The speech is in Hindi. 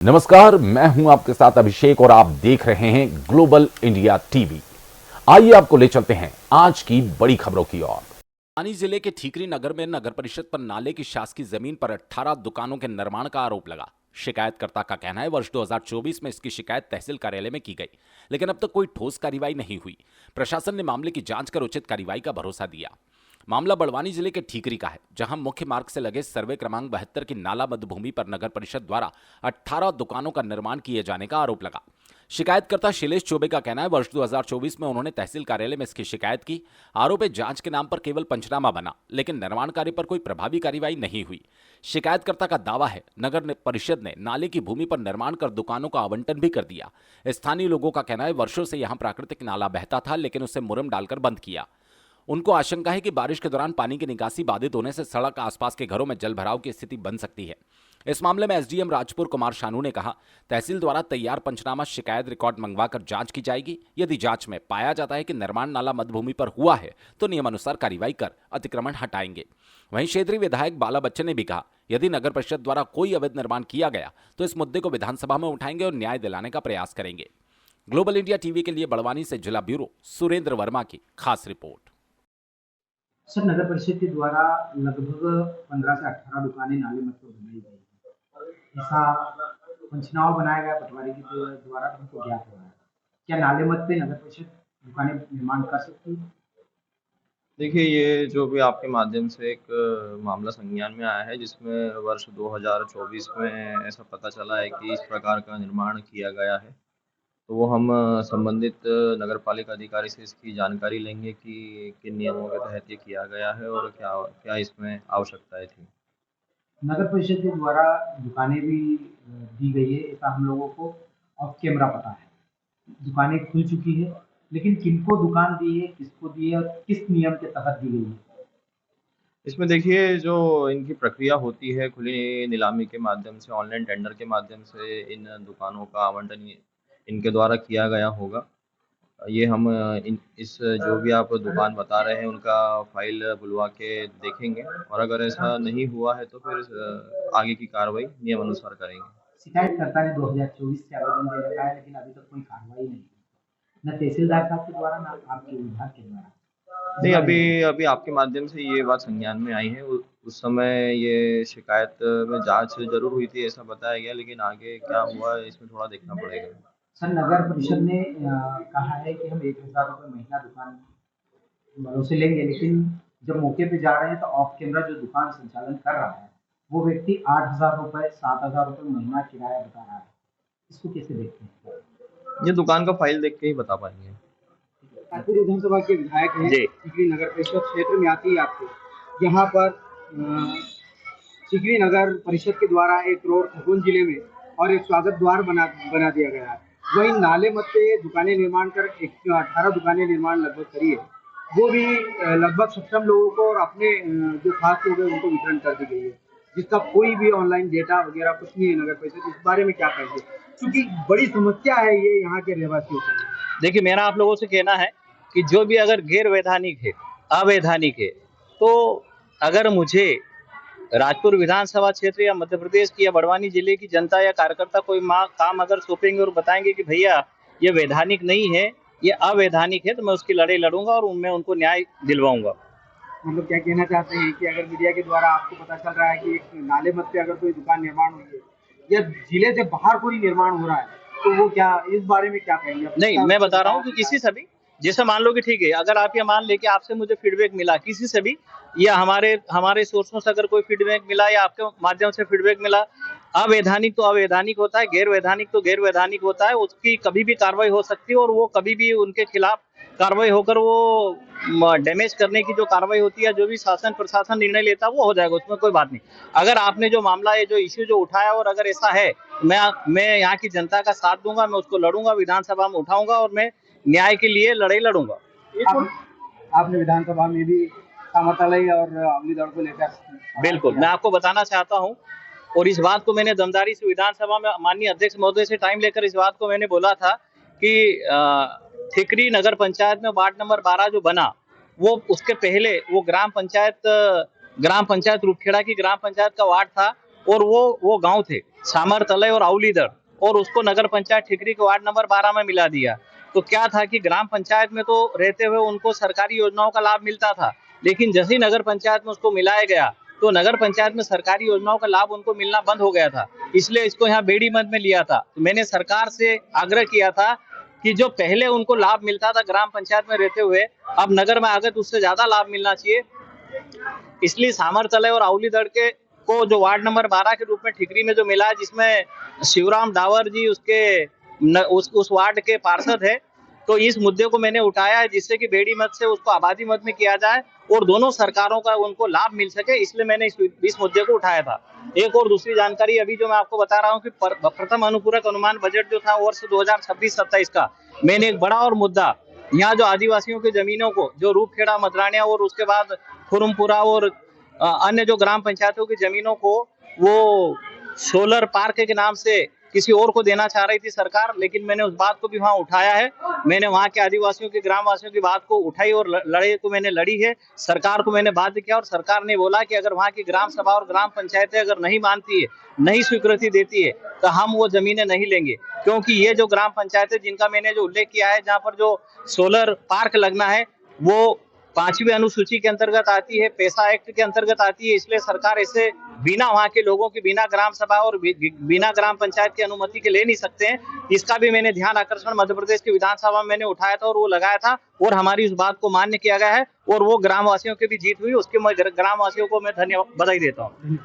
नमस्कार, मैं हूं आपके साथ अभिषेक और आप देख रहे हैं ग्लोबल इंडिया टीवी। आइए आपको ले चलते हैं आज की बड़ी खबरों की ओर। बड़वानी जिले के ठीकरी नगर में नगर परिषद पर नाले की शासकीय जमीन पर 18 दुकानों के निर्माण का आरोप लगा। शिकायतकर्ता का कहना है वर्ष 2024 में इसकी शिकायत तहसील कार्यालय में की गई, लेकिन अब तक कोई ठोस कार्रवाई नहीं हुई। प्रशासन ने मामले की जांच कर उचित कार्रवाई का भरोसा दिया। मामला बड़वानी जिले के ठीकरी का है, जहां मुख्य मार्ग से लगे सर्वे क्रमांक 72 की नाला मध्य भूमि पर नगर परिषद द्वारा 18 दुकानों का निर्माण किए जाने का आरोप लगा। शिकायतकर्ता शैलेश चौबे का कहना है वर्ष 2024 में उन्होंने तहसील कार्यालय में इसकी शिकायत की। आरोप है जांच के नाम पर केवल पंचनामा बना, लेकिन निर्माण कार्य पर कोई प्रभावी कार्रवाई नहीं हुई। शिकायतकर्ता का दावा है नगर परिषद ने नाले की भूमि पर निर्माण कर दुकानों का आवंटन भी कर दिया। स्थानीय लोगों का कहना है वर्षों से यहां प्राकृतिक नाला बहता था, लेकिन उसे मुरम डालकर बंद किया। उनको आशंका है कि बारिश के दौरान पानी की निकासी बाधित होने से सड़क आसपास के घरों में जल भराव की स्थिति बन सकती है। इस मामले में एसडीएम राजपुर कुमार शानू ने कहा, तहसील द्वारा तैयार पंचनामा शिकायत रिकॉर्ड मंगवाकर जांच की जाएगी। यदि जांच में पाया जाता है कि निर्माण नाला मध्यभूमि पर हुआ है तो नियमानुसार कार्रवाई कर अतिक्रमण हटाएंगे। वहीं क्षेत्रीय विधायक बाला बच्चन ने भी कहा, यदि नगर परिषद द्वारा कोई अवैध निर्माण किया गया तो इस मुद्दे को विधानसभा में उठाएंगे और न्याय दिलाने का प्रयास करेंगे। ग्लोबल इंडिया टीवी के लिए बड़वानी से जिला ब्यूरो सुरेंद्र वर्मा की खास रिपोर्ट। सर, नगर परिषद के द्वारा लगभग 15 से 18 दुकानें नाले मत पर बनाई गई। ऐसा पंचनामा बनाया गया पटवारी के द्वारा हमको ज्ञात हो रहा है। क्या नाले मत पे नगर परिषद दुकानें निर्माण कर सकती है? देखिए, ये जो भी आपके माध्यम से एक मामला संज्ञान में आया है, जिसमें वर्ष 2024 में ऐसा पता चला है कि इस प्रकार का निर्माण किया गया है, तो वो हम संबंधित नगरपालिका अधिकारी से इसकी जानकारी लेंगे कि किन नियमों के तहत ये किया गया है और क्या क्या इसमें आवश्यकताएं थी। नगर परिषद के द्वारा दुकानें भी दी गई है, ऐसा हम लोगों को ऑफ कैमरा पता है। दुकानें खुल चुकी है, लेकिन किनको दुकान दी है, किसको दी है और किस नियम के तहत दी गई है? इसमें देखिए, जो इनकी प्रक्रिया होती है खुली नीलामी के माध्यम से, ऑनलाइन टेंडर के माध्यम से इन दुकानों का आवंटन इनके द्वारा किया गया होगा। ये हम इस जो भी आप दुकान बता रहे हैं उनका फाइल बुलवा के देखेंगे, और अगर ऐसा नहीं हुआ है तो फिर आगे की कार्रवाई नियम अनुसार करेंगे। शिकायतकर्ता ने 2024 से आवेदन दे रखा है, लेकिन अभी तक कोई कार्रवाई नहीं हुई, न तहसीलदार साहब के द्वारा, न आपके विभाग के द्वारा। नहीं, अभी आपके माध्यम से ये बात संज्ञान में आई है। उस समय ये शिकायत में जांच जरूर हुई थी ऐसा बताया गया, लेकिन आगे क्या हुआ इसमें थोड़ा देखना पड़ेगा। सर, नगर परिषद ने कहा है कि हम 1000 रुपये महीना दुकान वालों से लेंगे, लेकिन जब मौके पे जा रहे हैं तो ऑफ कैमरा जो दुकान संचालन कर रहा है वो व्यक्ति 8000 रुपये 7000 रुपये महीना किराया बता रहा है। इसको कैसे देखते हैं? ये दुकान का फाइल देख के ही बता पाएंगे। रायपुर विधानसभा के विधायक हैं, चिखली नगर परिषद क्षेत्र में आती है आपके। यहाँ पर चिखली नगर परिषद के द्वारा एक रोड खरगोन जिले में और एक स्वागत द्वार बना दिया गया है। वहीं नाले मत पे दुकानें निर्माण कर 18 दुकानें निर्माण लगभग करी है, वो भी लगभग सक्षम लोगों को और अपने जो खास लोग हैं उनको वितरण कर दी गई है, जिसका कोई भी ऑनलाइन डेटा वगैरह कुछ नहीं है। नगर परिषद इस बारे में क्या कहेंगे, क्योंकि बड़ी समस्या है ये यहाँ के रहवासियों के लिए। देखिए, मेरा आप लोगों से कहना है कि जो भी अगर गैर वैधानिक है, अवैधानिक है, तो अगर मुझे राजपुर विधानसभा क्षेत्र या मध्य प्रदेश की या बड़वानी जिले की जनता या कार्यकर्ता कोई काम अगर सौंपेंगे और बताएंगे कि भैया ये वैधानिक नहीं है, ये अवैधानिक है, तो मैं उसकी लड़ाई लड़ूंगा और मैं उनको न्याय दिलवाऊंगा। मतलब क्या कहना चाहते हैं कि अगर मीडिया के द्वारा आपको पता चल रहा है कि एक नाले मत पे अगर कोई दुकान निर्माण हुई है या जिले से बाहर कोई निर्माण हो रहा है, तो वो क्या, इस बारे में क्या कहेंगे? नहीं, मैं बता रहा हूँ कि किसी से भी, जैसे मान लो कि ठीक है, अगर आप ये मान ले कि आपसे मुझे फीडबैक मिला किसी से भी, या हमारे सोर्सों से अगर कोई फीडबैक मिला या आपके माध्यम से फीडबैक मिला, अवैधानिक तो अवैधानिक होता है, गैर वैधानिक तो गैर वैधानिक होता है, उसकी कभी भी कार्रवाई हो सकती है और वो कभी भी उनके खिलाफ कार्रवाई होकर वो डैमेज करने की जो कार्रवाई होती है, जो भी शासन प्रशासन निर्णय लेता है वो हो जाएगा, उसमें कोई बात नहीं। अगर आपने जो मामला है, जो इश्यू जो उठाया, और अगर ऐसा है, मैं यहाँ की जनता का साथ दूंगा, मैं उसको लड़ूंगा, विधानसभा में उठाऊंगा और मैं न्याय के लिए लड़ाई लड़ूंगा। आपने विधानसभा में भी सामर्थ्यालय और अमली दल को लेकर, बिल्कुल, मैं आपको बताना चाहता हूं, और इस बात को मैंने दमदारी से विधानसभा में माननीय अध्यक्ष महोदय से टाइम लेकर इस बात को मैंने बोला था कि ठीकरी नगर पंचायत में वार्ड नंबर 12 जो बना, वो उसके पहले वो ग्राम पंचायत रूपखेड़ा की ग्राम पंचायत का वार्ड था, और वो गांव थे सामर तलय और औलीदड़, और उसको नगर पंचायत ठिकरी के वार्ड नंबर 12 में मिला दिया। तो क्या था कि ग्राम पंचायत में तो रहते हुए उनको सरकारी योजनाओं का लाभ मिलता था, लेकिन जैसे ही नगर पंचायत में उसको मिलाया गया तो नगर पंचायत में सरकारी योजनाओं का लाभ उनको मिलना बंद हो गया था। इसलिए इसको यहाँ बेड़ी मद में लिया था। तो मैंने सरकार से आग्रह किया था कि जो पहले उनको लाभ मिलता था ग्राम पंचायत में रहते हुए, अब नगर में आ गए तो उससे ज्यादा लाभ मिलना चाहिए। इसलिए सामर तलय और औलीदड़ के को जो वार्ड नंबर 12 के रूप में ठिकरी में जो मिला है, जिसमें शिवराम डावर जी उस वार्ड के पार्षद है, तो इस मुद्दे को मैंने उठाया है जिससे कि बेड़ी मद से उसको आबादी मद में किया जाए और दोनों सरकारों का उनको लाभ मिल सके, इसलिए मैंने इस मुद्दे को उठाया था। एक और दूसरी जानकारी अभी जो मैं आपको बता रहा हूँ कि प्रथम अनुपूरक अनुमान बजट जो था वर्ष 2026-27 का, मैंने एक बड़ा और मुद्दा यहाँ जो आदिवासियों की जमीनों को, जो रूपखेड़ा मदरानिया और उसके बाद खुरमपुरा और अन्य जो ग्राम पंचायतों की जमीनों को वो सोलर पार्क के नाम से किसी और को देना चाह रही थी सरकार, लेकिन मैंने उस बात को भी वहां उठाया है। मैंने वहां के आदिवासियों की, ग्रामवासियों की बात को उठाई और लड़ाई को मैंने लड़ी है। सरकार को मैंने बाध्य किया और सरकार ने बोला कि अगर वहां की ग्राम सभा और ग्राम पंचायतें अगर नहीं मानती है, नहीं स्वीकृति देती है, तो हम वो जमीनें नहीं लेंगे। क्योंकि ये जो ग्राम पंचायतें जिनका मैंने जो उल्लेख किया है, जहाँ पर जो सोलर पार्क लगना है, वो 5वीं अनुसूची के अंतर्गत आती है, पैसा एक्ट के अंतर्गत आती है। इसलिए सरकार इसे बिना वहां के लोगों की, बिना ग्राम सभा और बिना ग्राम पंचायत की अनुमति के ले नहीं सकते हैं। इसका भी मैंने ध्यान आकर्षण मध्य प्रदेश की विधानसभा में मैंने उठाया था और वो लगाया था और हमारी उस बात को मान्य किया गया है और वो ग्रामवासियों की भी जीत हुई। उसके मैं ग्रामवासियों को मैं धन्यवाद बधाई देता हूँ।